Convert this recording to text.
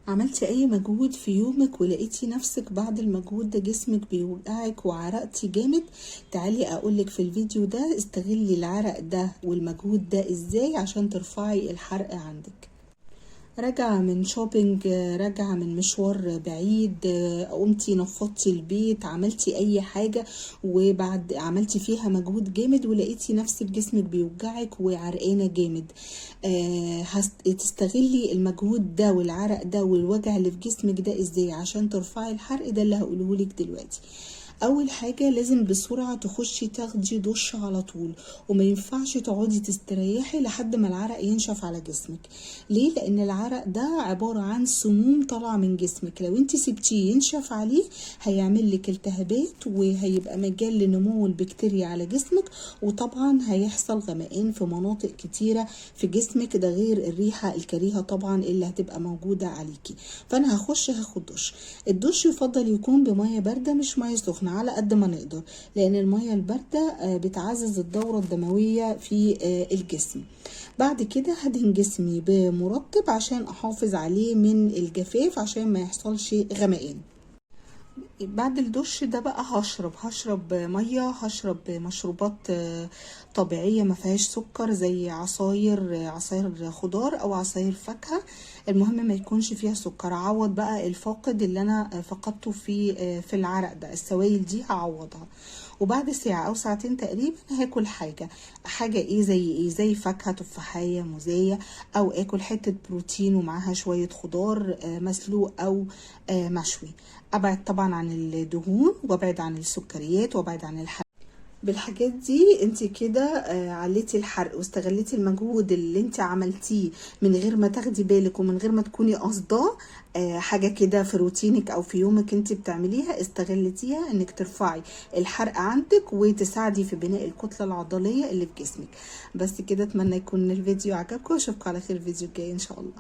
عملتي اي مجهود في يومك ولقيتي نفسك بعد المجهود ده جسمك بيوجعك وعرقتي جامد؟ تعالي اقولك في الفيديو ده استغلي العرق ده والمجهود ده ازاي عشان ترفعي الحرق عندك. راجعة من شوبينج، راجعة من مشوار بعيد، قمتي نفضتي البيت، عملتي اي حاجة وبعد عملتي فيها مجهود جامد ولقيتي نفسك جسمك بيوجعك وعرقانة جامد. هتستغلي المجهود ده والعرق ده والوجع اللي في جسمك ده ازاي عشان ترفعي الحرق ده اللي هقولهولك دلوقتي. اول حاجة لازم بسرعة تخشي تاخدي دش على طول، وما ينفعش تقعدي تستريحي لحد ما العرق ينشف على جسمك. ليه؟ لان العرق ده عبارة عن سموم طالعة من جسمك، لو انت سبتيه ينشف عليه هيعمل لك التهابات وهيبقى مجال لنمو البكتيريا على جسمك، وطبعا هيحصل غمقان في مناطق كتيرة في جسمك، ده غير الريحة الكريهة طبعا اللي هتبقى موجودة عليكي. فانا هاخد دش. الدش يفضل يكون بمية باردة مش مية سخنة على قد ما نقدر، لان المية الباردة بتعزز الدورة الدموية في الجسم. بعد كده هدهن جسمي بمرطب عشان احافظ عليه من الجفاف عشان ما يحصلش غمقان. بعد الدش ده بقى هشرب ميه، هشرب مشروبات طبيعيه ما فيهاش سكر زي عصاير خضار او عصاير فاكهه، المهم ما يكونش فيها سكر. اعوض بقى الفاقد اللي انا فقدته في العرق ده، السوائل دي هعوضها. وبعد ساعة او ساعتين تقريبا هاكل حاجة ايه زي فاكهة، تفاحية، موزية، او اكل حتة بروتين ومعاها شوية خضار مسلوق او مشوي. ابعد طبعا عن الدهون وابعد عن السكريات وابعد عن الحلويات. بالحاجات دي انت كده عليتي الحرق واستغلتي المجهود اللي انت عملتيه من غير ما تاخدي بالك ومن غير ما تكوني قصداه. حاجة كده في روتينك او في يومك انت بتعمليها، استغلتيها انك ترفعي الحرق عندك وتساعدي في بناء الكتلة العضلية اللي في جسمك. بس كده، اتمنى يكون الفيديو عجبكم واشوفكم على خير الفيديو الجاي ان شاء الله.